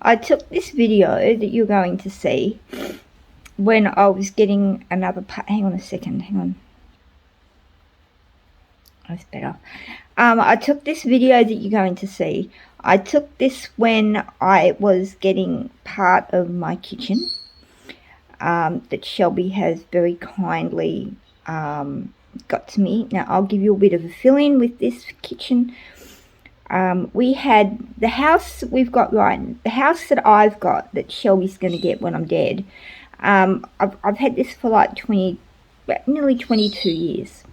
I took this video that you're going to see when I was getting another part. Hang on a second, hang on. That's better. I took this video that you're going to see. I took this when I was getting part of my kitchen that Shelby has very kindly got to me. Now I'll give you a bit of a fill-in with this kitchen. We had the house we've got right, the house that I've got that Shelby's going to get when I'm dead. I've had this for like nearly 22 years.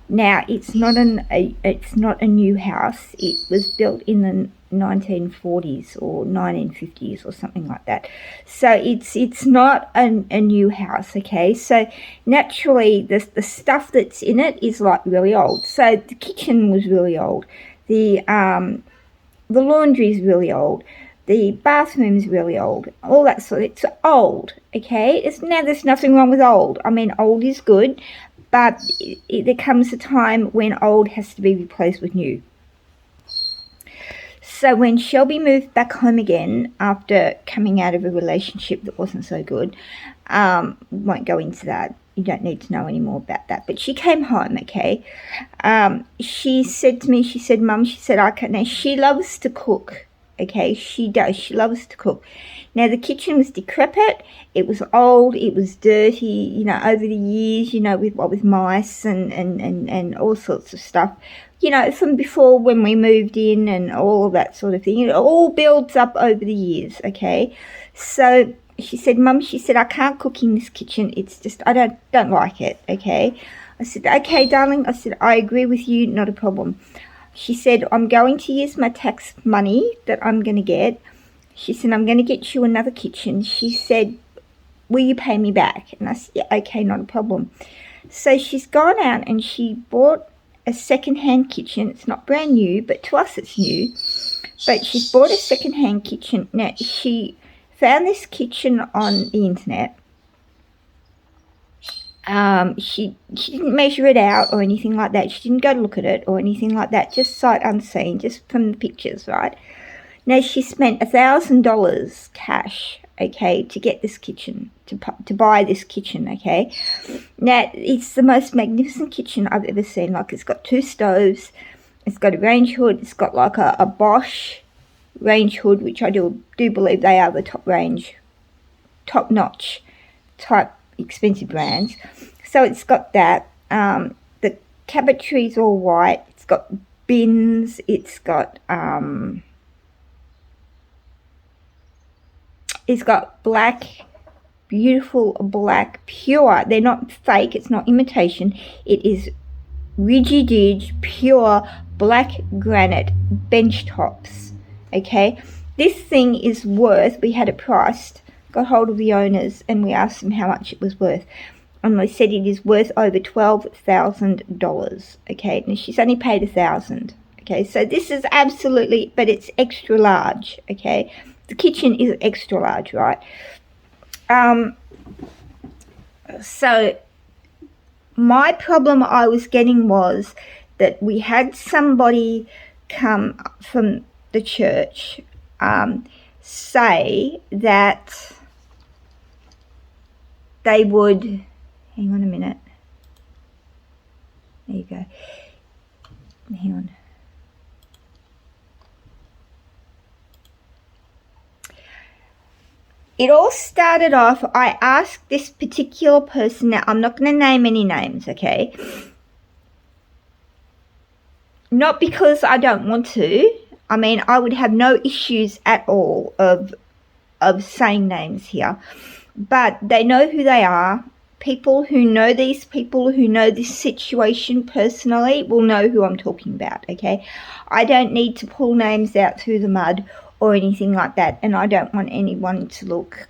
Now it's not a new house. It was built in the 1940s or 1950s or something like that. So it's not a new house, okay? So naturally the stuff that's in it is like really old. So the kitchen was really old. The laundry is really old. The bathroom is really old. All that sort of, it's old, okay? Now there's nothing wrong with old. I mean, old is good, but there comes a time when old has to be replaced with new. So when Shelby moved back home again after coming out of a relationship that wasn't so good, won't go into that. You don't need to know any more about that. But she came home, okay? She said to me, she said, Mum, she said, I can't. Now, she loves to cook, okay? She does. She loves to cook. Now, the kitchen was decrepit. It was old. It was dirty, you know, over the years, you know, with mice and all sorts of stuff. You know, from before when we moved in and all of that sort of thing. It all builds up over the years, okay? So she said, Mum, she said, I can't cook in this kitchen. It's just, I don't like it, okay? I said, okay, darling. I said, I agree with you, not a problem. She said, I'm going to use my tax money that I'm going to get. She said, I'm going to get you another kitchen. She said, will you pay me back? And I said, yeah, okay, not a problem. So she's gone out and she bought a second-hand kitchen. It's not brand new, but to us it's new. But she's bought a second-hand kitchen. Now, she found this kitchen on the internet. She didn't measure it out or anything like that. She didn't go to look at it or anything like that. Just sight unseen, just from the pictures, right? Now, she spent $1,000 cash, okay, to get this kitchen, to buy this kitchen, okay? Now, it's the most magnificent kitchen I've ever seen. Like, it's got 2 stoves. It's got a range hood. It's got like a Bosch range hood, which I do believe they are the top-notch type expensive brands. So it's got that. The cabinetry's all white. It's got bins. It's got black, beautiful black, pure. They're not fake. It's not imitation. It is Rigidage pure black granite bench tops. Okay, this thing is worth, we had it priced, got hold of the owners and we asked them how much it was worth, and they said it is worth over $12,000. Okay, and she's only paid $1,000. Okay, so this is absolutely, but it's extra large. Okay, the kitchen is extra large, right? So my problem I was getting was that we had somebody come from the church say that they would, hang on a minute, there you go, hang on. It all started off, I asked this particular person, now I'm not going to name any names, okay? Not because I don't want to. I mean, I would have no issues at all of saying names here. But they know who they are. People who know these people, who know this situation personally, will know who I'm talking about, okay? I don't need to pull names out through the mud or anything like that, and I don't want anyone to look,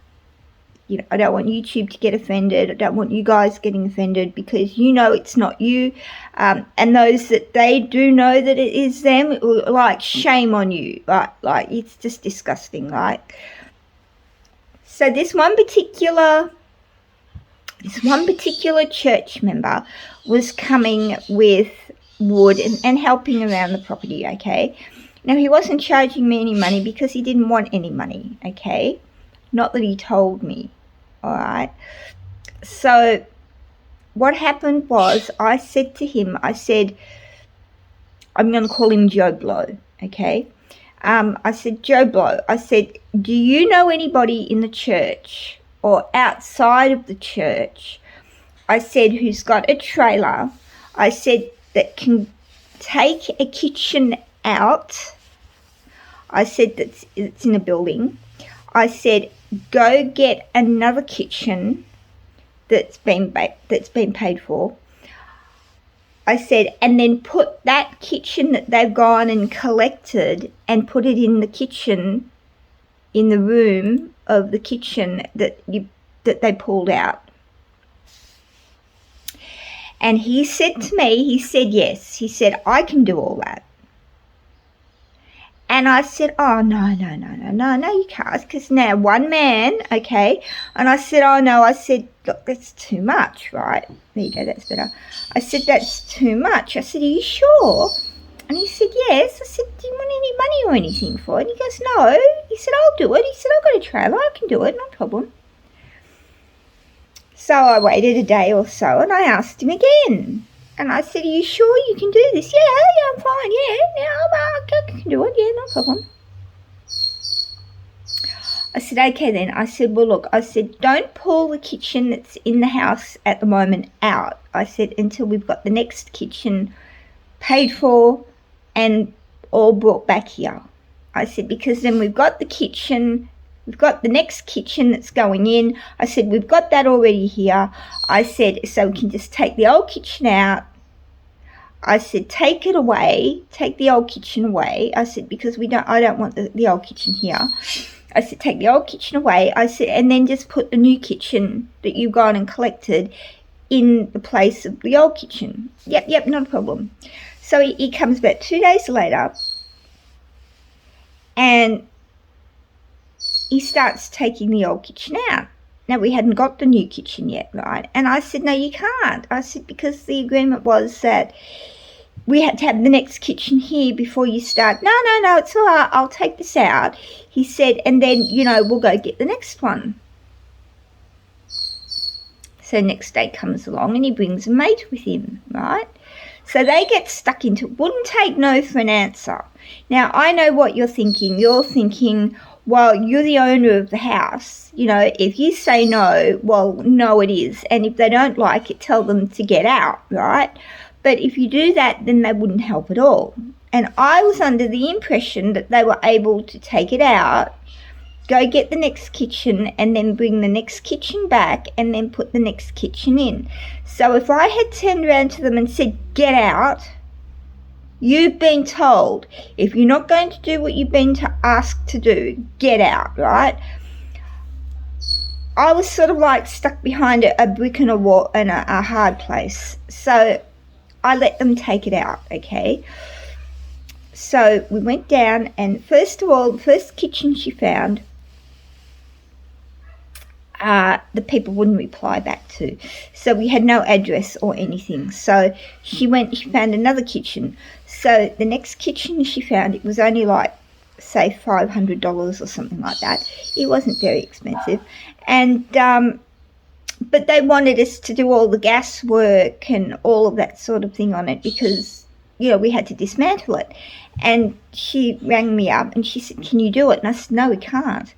you know, I don't want YouTube to get offended. I don't want you guys getting offended, because you know it's not you, and those that they do know that it is them, like, shame on you, like it's just disgusting, like. So this one particular church member was coming with wood and helping around the property, okay? Now, he wasn't charging me any money because he didn't want any money, okay? Not that he told me, all right? So what happened was I said to him, I said, I'm going to call him Joe Blow, okay? I said, Joe Blow, I said, do you know anybody in the church or outside of the church, I said, who's got a trailer, I said, that can take a kitchen out, I said, it's in a building, I said, go get another kitchen that's been paid for, I said, and then put that kitchen that they've gone and collected and put it in the kitchen, in the room of the kitchen that they pulled out. And he said to me, he said, yes. He said, I can do all that. And I said, oh, no, you can't, because now one man, okay. And I said, oh, no, I said, look, that's too much, right? There you go, that's better. I said, that's too much. I said, are you sure? And he said, yes. I said, do you want any money or anything for it? And he goes, no. He said, I'll do it. He said, I've got a trailer, I can do it, no problem. So I waited a day or so and I asked him again. And I said, are you sure you can do this? Yeah, I'm fine, I can do it, no problem. I said, okay then. I said, well, look, I said, don't pull the kitchen that's in the house at the moment out. I said, until we've got the next kitchen paid for and all brought back here. I said, because then we've got the kitchen, we've got the next kitchen that's going in. I said, we've got that already here. I said, so we can just take the old kitchen out. I said, take it away, take the old kitchen away. I said, because I don't want the old kitchen here. I said, take the old kitchen away. I said, and then just put the new kitchen that you've gone and collected in the place of the old kitchen. Yep, not a problem. So he comes back 2 days later and he starts taking the old kitchen out. Now, we hadn't got the new kitchen yet, right? And I said, no, you can't. I said, because the agreement was that we had to have the next kitchen here before you start. No, it's all right. I'll take this out. He said, and then, we'll go get the next one. So next day comes along and he brings a mate with him, right? So they get stuck into, wouldn't take no for an answer. Now, I know what you're thinking. You're thinking, well, you're the owner of the house. If you say no, well, no it is. And if they don't like it, tell them to get out, right? But if you do that, then they wouldn't help at all. And I was under the impression that they were able to take it out, go get the next kitchen, and then bring the next kitchen back and then put the next kitchen in. So if I had turned around to them and said, get out, you've been told, if you're not going to do what you've been asked to do, get out, right? I was sort of like stuck behind a brick and a wall and a hard place. So I let them take it out, okay? So we went down, and first of all, the first kitchen she found, the people wouldn't reply back to. So we had no address or anything. So she found another kitchen. So the next kitchen she found, it was only like, say, $500 or something like that. It wasn't very expensive. And but they wanted us to do all the gas work and all of that sort of thing on it because, we had to dismantle it. And she rang me up and she said, can you do it? And I said, no, we can't.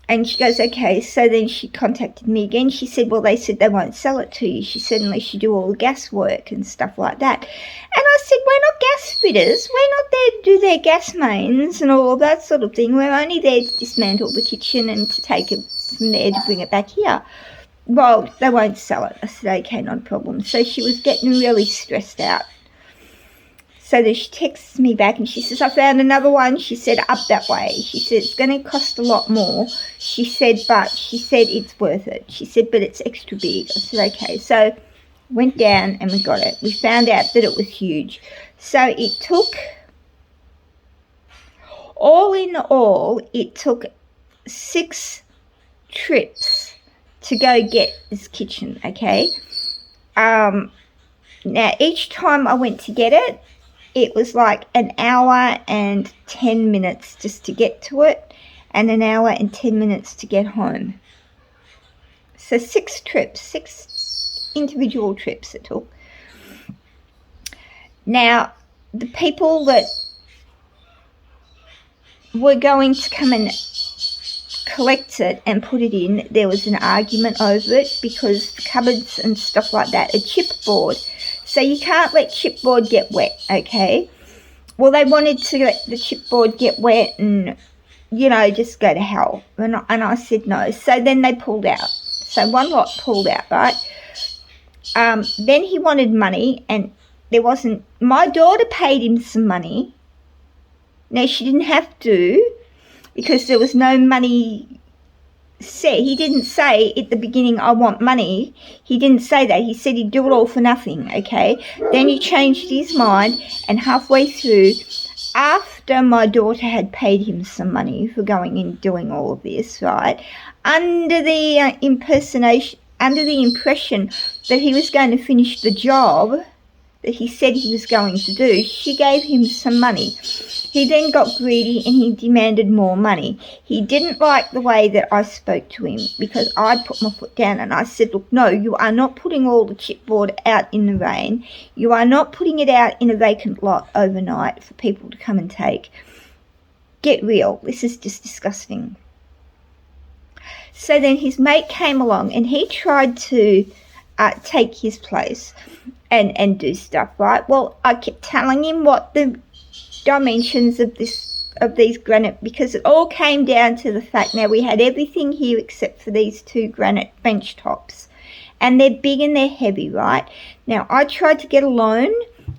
And she goes, okay. So then she contacted me again. She said, well, they said they won't sell it to you. She said, unless you do all the gas work and stuff like that. And I said, we're not gas fitters. We're not there to do their gas mains and all of that sort of thing. We're only there to dismantle the kitchen and to take it from there to bring it back here. Well, they won't sell it. I said, okay, not a problem. So she was getting really stressed out. So then she texts me back and she says, I found another one. She said, up that way. She said, it's going to cost a lot more. She said, but she said, it's worth it. She said, but it's extra big. I said, okay. So went down and we got it. We found out that it was huge. So it took, all in all, it took 6 trips to go get this kitchen, okay? Now, each time I went to get it, it was like an hour and 10 minutes just to get to it, and an hour and 10 minutes to get home. So 6 trips, 6 individual trips it took. Now, the people that were going to come and collect it and put it in, there was an argument over it because the cupboards and stuff like that are chipboard. So you can't let chipboard get wet, okay? Well, they wanted to let the chipboard get wet and, you know, just go to hell. And I said no. So then they pulled out. So one lot pulled out, right? Then he wanted money, and there wasn't... My daughter paid him some money. Now, she didn't have to because there was no money said. He didn't say at the beginning, I want money. He didn't say that. He said he'd do it all for nothing, okay? Then he changed his mind, and halfway through, after my daughter had paid him some money for going and doing all of this, right, under the impression that he was going to finish the job that he said he was going to do, she gave him some money. He then got greedy and he demanded more money. He didn't like the way that I spoke to him because I put my foot down and I said, look, no, you are not putting all the chipboard out in the rain. You are not putting it out in a vacant lot overnight for people to come and take. Get real. This is just disgusting. So then his mate came along and he tried to take his place and do stuff, right? Well, I kept telling him what the dimensions of these granite, because it all came down to the fact, now we had everything here except for these 2 granite bench tops, and they're big and they're heavy, right? Now I tried to get a loan.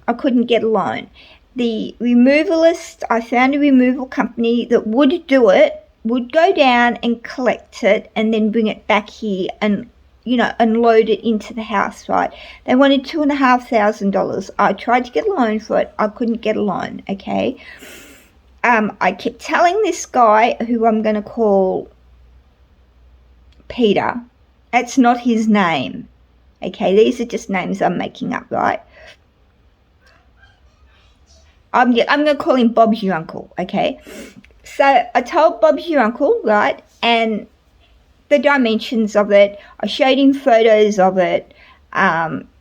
I couldn't get a loan. The removalist, I found a removal company that would do it, would go down and collect it and then bring it back here and, you know, and load it into the house, right? They wanted $2,500. I tried to get a loan for it. I couldn't get a loan, okay? I kept telling this guy, who I'm going to call Peter. That's not his name, okay? These are just names I'm making up, right? I'm going to call him Bob's your uncle, okay? So I told Bob's your uncle, right, and the dimensions of it. I showed him photos of it,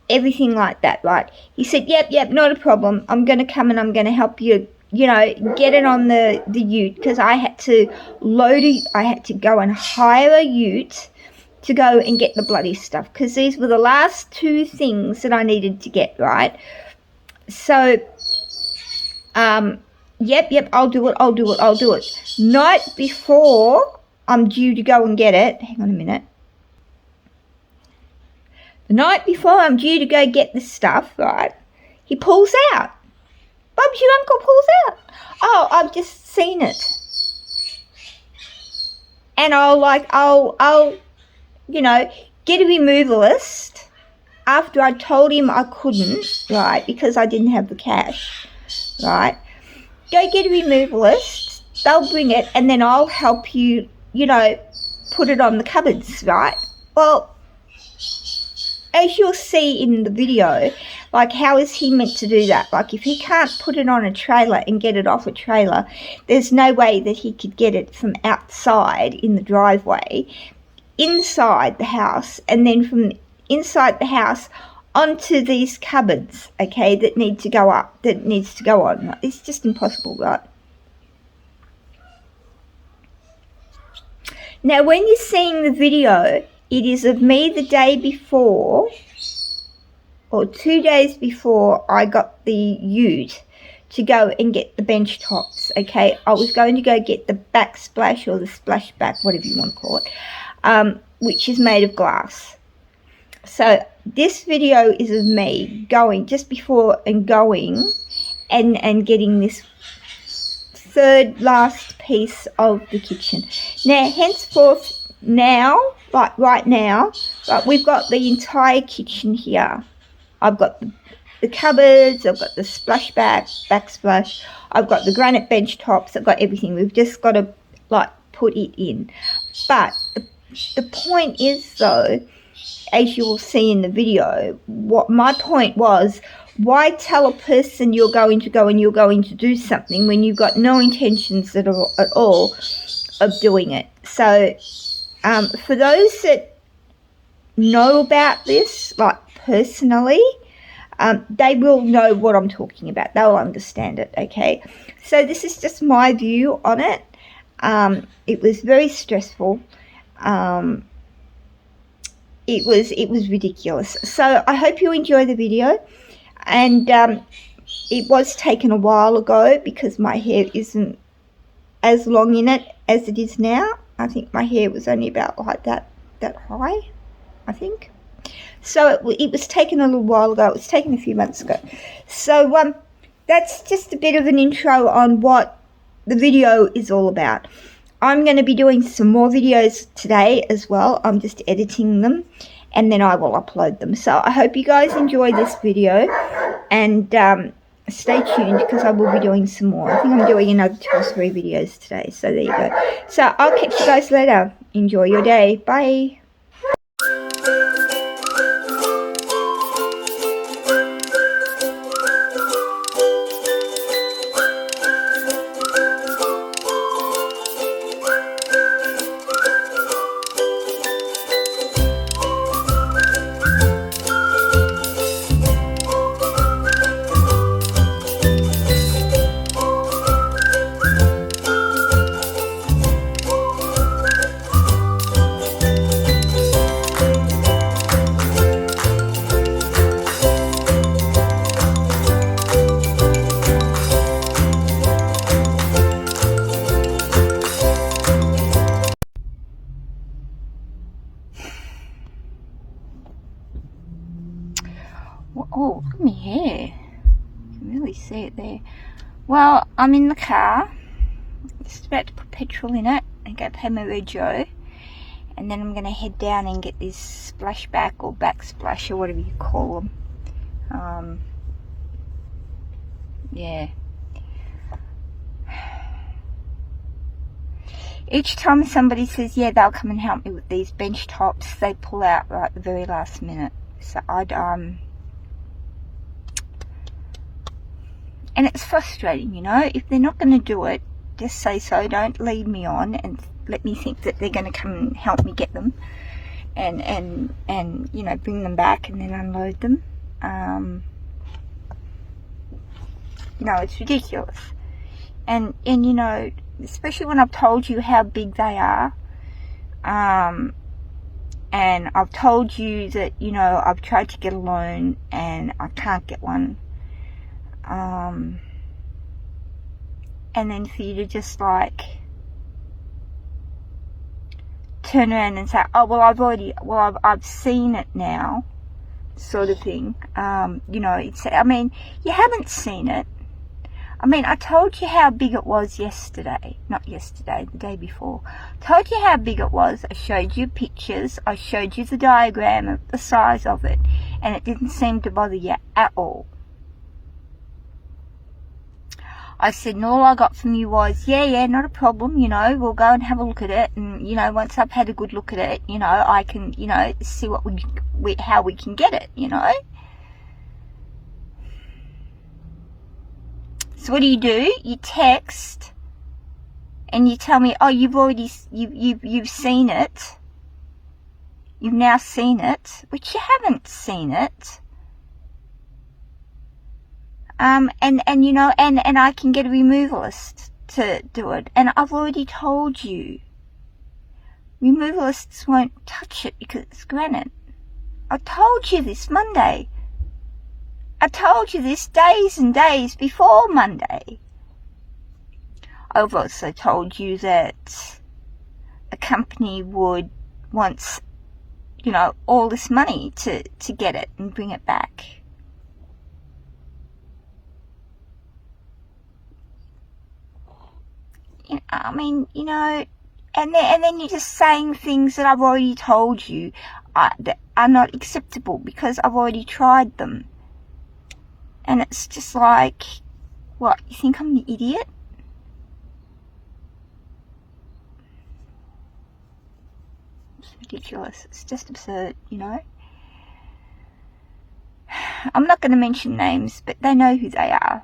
everything like that, right? He said, yep, not a problem. I'm going to come and I'm going to help you, you know, get it on the ute, because I had to load it. I had to go and hire a ute to go and get the bloody stuff, because these were the last 2 things that I needed to get, right? So, yep, I'll do it. Night before I'm due to go and get it. Hang on a minute. The night before I'm due to go get the stuff, right, he pulls out. Bob's your uncle pulls out. Oh, I've just seen it. And I'll, you know, get a removalist after I told him I couldn't, right, because I didn't have the cash, right. Go get a removalist. They'll bring it and then I'll help you, you know, put it on the cupboards, right? Well, as you'll see in the video, like, how is he meant to do that? Like, if he can't put it on a trailer and get it off a trailer, there's no way that he could get it from outside in the driveway, inside the house, and then from inside the house onto these cupboards, okay, that need to go up, that needs to go on. It's just impossible, right? Now, when you're seeing the video, it is of me the day before, or 2 days before I got the ute to go and get the bench tops, okay? I was going to go get the backsplash, or the splashback, whatever you want to call it, which is made of glass. So this video is of me going just before and going and getting this 3rd last piece of the kitchen. Now, henceforth, now, like right now, like, we've got the entire kitchen here. I've got the cupboards, I've got the splashback, backsplash, I've got the granite bench tops, I've got everything. We've just got to, like, put it in. But the point is, though, as you will see in the video, what my point was Why tell a person you're going to go and you're going to do something when you've got no intentions at all of doing it? So for those that know about this, like personally, they will know what I'm talking about. They'll understand it, okay? So this is just my view on it. It was very stressful. It was ridiculous. So I hope you enjoy the video. And it was taken a while ago because my hair isn't as long in it as it is now. I think my hair was only about like that high, I think. So it was taken a little while ago. It was taken a few months ago. So that's just a bit of an intro on what the video is all about. I'm going to be doing some more videos today as well. I'm just editing them and then I will upload them. So I hope you guys enjoy this video and stay tuned because I will be doing some more. I think I'm doing another 2 or 3 videos today. So there you go. So I'll catch you guys later. Enjoy your day. Bye. Oh, look at my hair. You can really see it there. Well, I'm in the car. Just about to put petrol in it and go pay my rego. And then I'm going to head down and get this splashback or backsplash or whatever you call them. Yeah. Each time somebody says, yeah, they'll come and help me with these bench tops, they pull out right at the very last minute. So and it's frustrating, you know. If they're not going to do it, just say so. Don't lead me on and let me think that they're going to come and help me get them and you know, bring them back and then unload them. You know, it's ridiculous. And you know, especially when I've told you how big they are, and I've told you that, you know, I've tried to get a loan and I can't get one. And then for you to just like turn around and say, oh, well, I've seen it now, sort of thing. You know, I mean, you haven't seen it. I mean, I told you how big it was yesterday. Not yesterday, the day before. I told you how big it was. I showed you pictures. I showed you the diagram of the size of it. And it didn't seem to bother you at all. I said, and all I got from you was, yeah, not a problem, you know, we'll go and have a look at it. And, you know, once I've had a good look at it, you know, I can, you know, see how we can get it, you know. So what do? You text and you tell me, oh, you've seen it. You've now seen it, which you haven't seen it. And you know, and I can get a removalist to do it. And I've already told you, removalists won't touch it because it's granite. I told you this Monday. I told you this days and days before Monday. I've also told you that a company would want, you know, all this money to get it and bring it back. I mean, you know, and then you're just saying things that I've already told you that are not acceptable because I've already tried them. And it's just like, what, you think I'm an idiot? It's ridiculous. It's just absurd, you know. I'm not going to mention names, but they know who they are.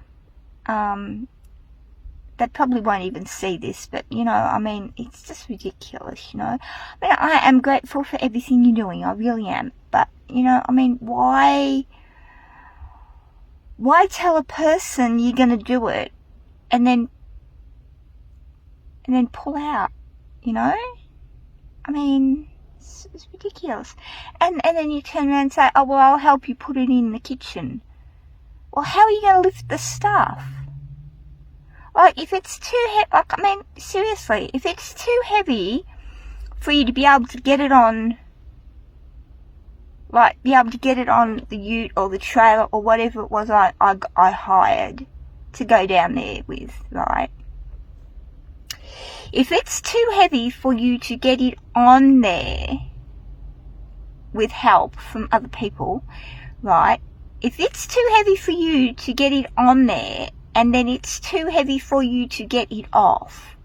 They probably won't even see this, but, you know, I mean, it's just ridiculous, you know. I mean, I am grateful for everything you're doing, I really am. But, you know, I mean, why tell a person you're going to do it and then pull out, you know? I mean, it's ridiculous. And then you turn around and say, oh, well, I'll help you put it in the kitchen. Well, how are you going to lift the stuff? Like, if it's too heavy, like, I mean, seriously, if it's too heavy for you to be able to get it on, like, be able to get it on the ute or the trailer or whatever it was I hired to go down there with, right? If it's too heavy for you to get it on there with help from other people, right? If it's too heavy for you to get it on there, and then it's too heavy for you to get it off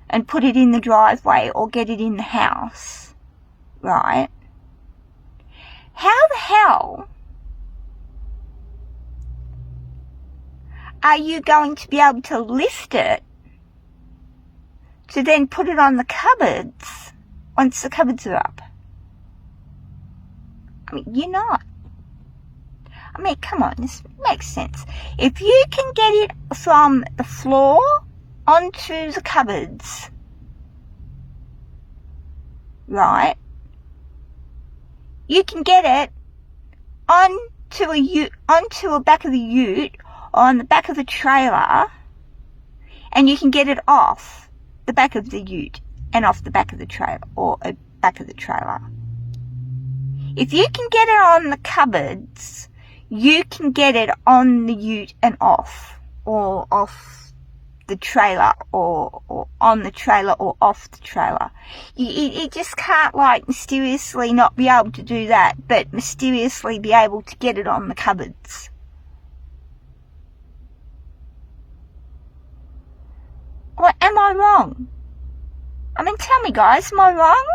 and put it in the driveway or get it in the house, right? How the hell are you going to be able to lift it to then put it on the cupboards once the cupboards are up? I mean, you're not. I mean, come on, this makes sense. If you can get it from the floor onto the cupboards, right, you can get it onto a back of the ute or on the back of the trailer, and you can get it off the back of the ute and off the back of the trailer or back of the trailer. If you can get it on the cupboards, you can get it on the ute and off, or off the trailer, or on the trailer, or off the trailer. You just can't, like, mysteriously not be able to do that, but mysteriously be able to get it on the cupboards. Or am I wrong? I mean, tell me, guys, am I wrong?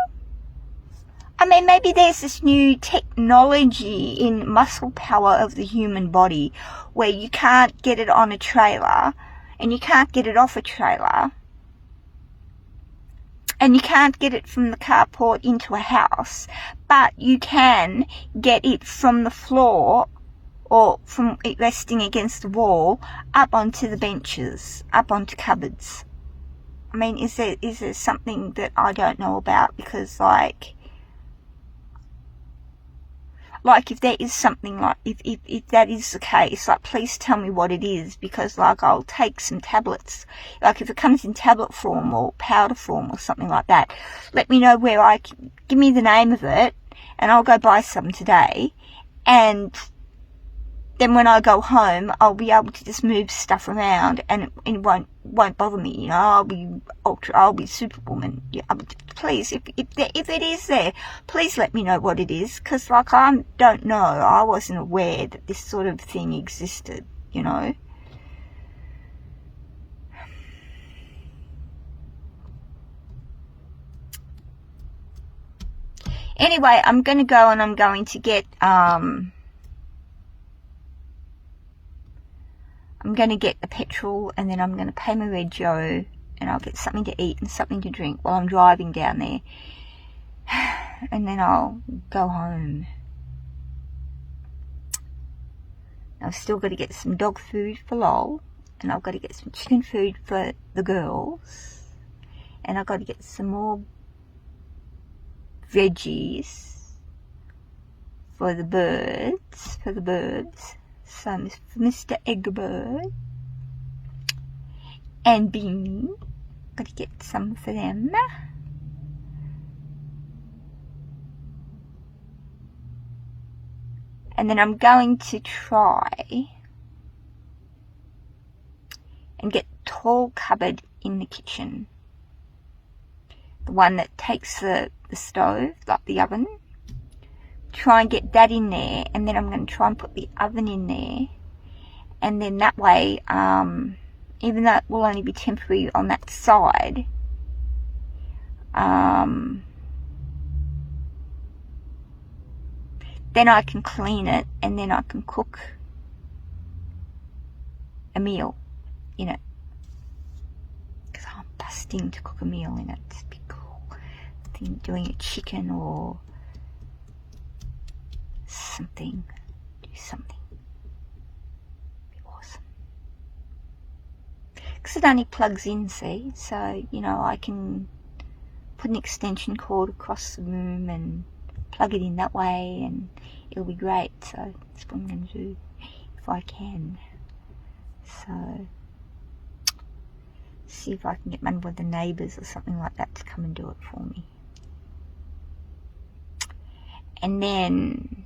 I mean, maybe there's this new technology in muscle power of the human body where you can't get it on a trailer and you can't get it off a trailer and you can't get it from the carport into a house, but you can get it from the floor or from it resting against the wall up onto the benches, up onto cupboards. I mean, is there something that I don't know about? Because, like if there is something, like, if that is the case, like, please tell me what it is, because, like, I'll take some tablets. Like, if it comes in tablet form or powder form or something like that, let me know where give me the name of it, and I'll go buy some today, and then when I go home, I'll be able to just move stuff around, and it won't bother me, you know. I'll be Superwoman. Yeah, please, if it is there, please let me know what it is, because, like, I don't know. I wasn't aware that this sort of thing existed, you know. Anyway, I'm going to go and I'm going to get I'm going to get the petrol, and then I'm going to pay my rego, and I'll get something to eat and something to drink while I'm driving down there. And then I'll go home. I've still got to get some dog food for Lol, and I've got to get some chicken food for the girls, and I've got to get some more veggies for the birds, So Mr. Eggbird and Beanie, got to get some for them. And then I'm going to try and get the tall cupboard in the kitchen. The one that takes the stove, like the oven. Try and get that in there, and then I'm going to try and put the oven in there, and then that way, even though it will only be temporary on that side, then I can clean it, and then I can cook a meal in it. Because I'm busting to cook a meal in it. It's a bit cool. I think doing a chicken or something. Do something. Be awesome. Because it only plugs in, see? So, you know, I can put an extension cord across the room and plug it in that way, and it'll be great. So that's what I'm going to do if I can. So see if I can get one of the neighbours or something like that to come and do it for me. And then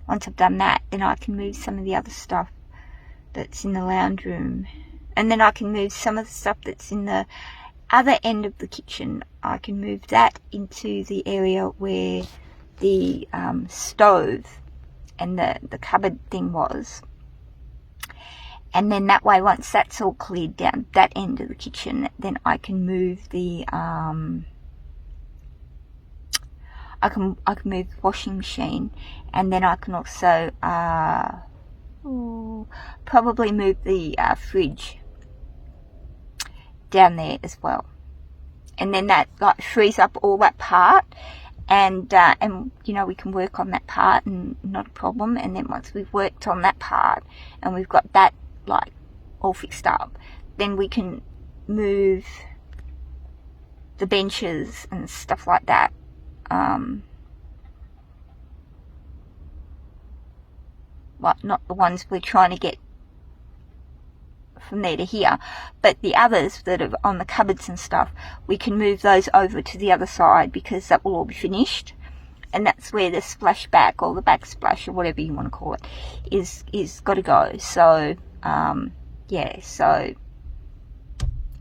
once I've done that, then I can move some of the other stuff that's in the lounge room, and then I can move some of the stuff that's in the other end of the kitchen. I can move that into the area where the stove and the cupboard thing was, and then that way, once that's all cleared down that end of the kitchen, then I can move the I can move the washing machine, and then I can also probably move the fridge down there as well, and then that like frees up all that part, and you know, we can work on that part and not a problem. And then once we've worked on that part and we've got that like all fixed up, then we can move the benches and stuff like that. Well, not the ones we're trying to get from there to here, but the others that are on the cupboards and stuff, we can move those over to the other side, because that will all be finished, and that's where the splashback or the backsplash or whatever you want to call it is got to go. So yeah, so,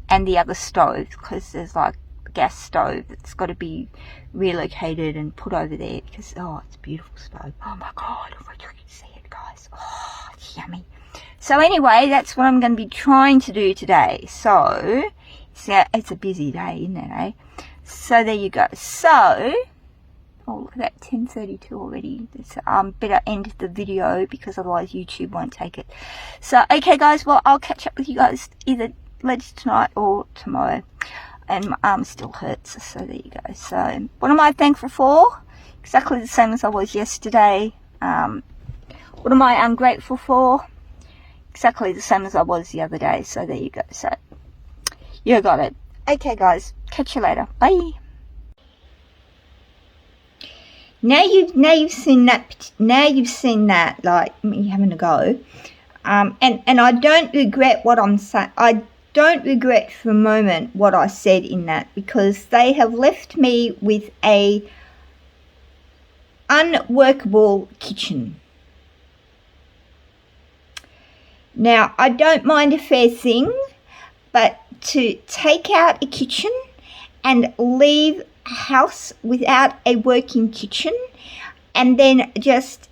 and the other stove, because there's like a gas stove that's got to be relocated and put over there, because it's a beautiful stove. Oh my god, if you can see it, guys. Oh, it's yummy. So anyway, that's what I'm going to be trying to do today. So it's a busy day, isn't it, eh? So there you go. So, oh, look at that, 10:32 already. Better end the video, because otherwise YouTube won't take it. So, okay, guys, well, I'll catch up with you guys either later tonight or tomorrow. And my arm still hurts, so there you go. So, what am I thankful for? Exactly the same as I was yesterday. What am I ungrateful for? Exactly the same as I was the other day. So there you go. So you got it. Okay, guys, catch you later. Bye. Now you've seen that. Now you've seen that, like me having a go. And I don't regret what I'm saying. I don't regret for a moment what I said in that, because they have left me with a unworkable kitchen. Now, I don't mind a fair thing, but to take out a kitchen and leave a house without a working kitchen, and then just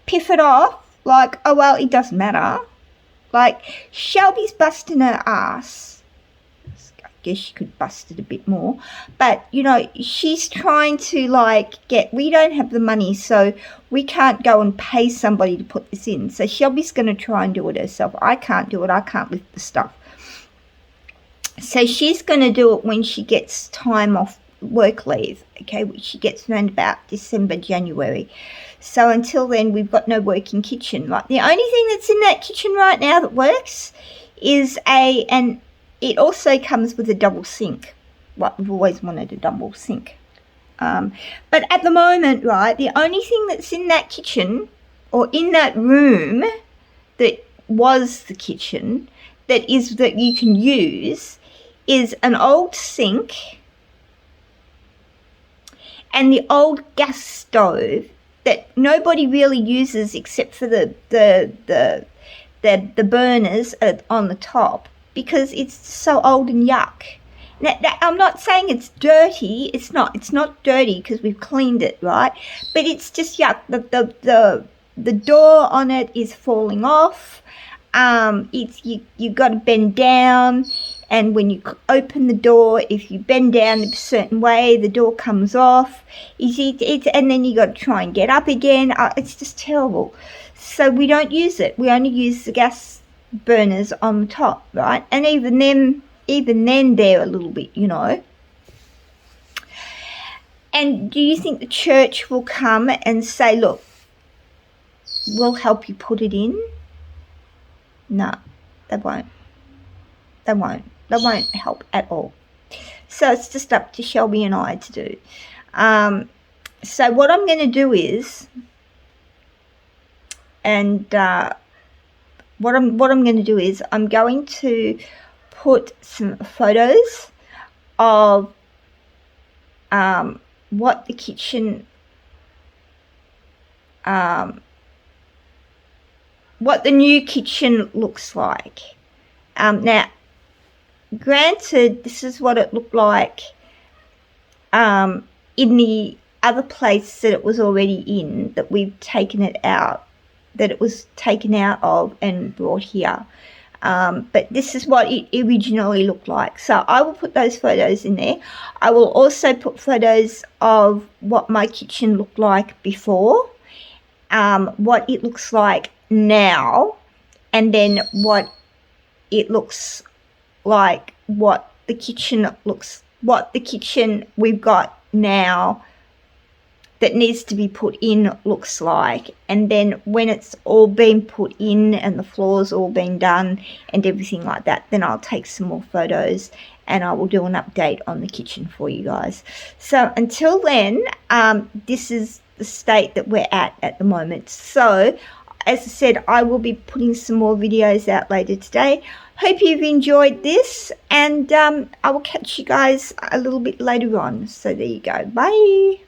piff it off like, oh well, it doesn't matter. Like, Shelby's busting her ass. I guess she could bust it a bit more, but you know, she's trying to like we don't have the money, so we can't go and pay somebody to put this in. So Shelby's going to try and do it herself. I can't do it. I can't lift the stuff. So she's going to do it when she gets time off work leave, okay, which she gets around about December, January. So until then, we've got no working kitchen. Like, the only thing that's in that kitchen right now that works is and it also comes with a double sink. Well, we've always wanted a double sink. But at the moment, right, the only thing that's in that kitchen or in that room that was the kitchen that you can use is an old sink and the old gas stove that nobody really uses except for the burners on the top, because it's so old and yuck. Now, I'm not saying it's dirty. It's not dirty because we've cleaned it, right? But it's just yuck. The door on it is falling off. It's you got to bend down, and when you open the door, if you bend down a certain way, the door comes off. And then you got to try and get up again. It's just terrible. So we don't use it. We only use the gas burners on the top, right? And even then they're a little bit, And do you think the church will come and say, look, we'll help you put it in? No, they won't. They won't. They won't help at all. So it's just up to Shelby and I to do. So what I'm going to do is, what I'm going to do is I'm going to put some photos of what the kitchen, what the new kitchen looks like. Now, granted, this is what it looked like in the other place that it was already in, that we've taken it out, that it was taken out of and brought here. But this is what it originally looked like. So I will put those photos in there. I will also put photos of what my kitchen looked like before, what it looks like now, and then what it looks like, what the kitchen we've got now that needs to be put in looks like. And then when it's all been put in and the floor's all been done and everything like that, then I'll take some more photos and I will do an update on the kitchen for you guys. So until then, this is the state that we're at the moment. So as I said, I will be putting some more videos out later today. Hope you've enjoyed this, and I will catch you guys a little bit later on. So there you go. Bye.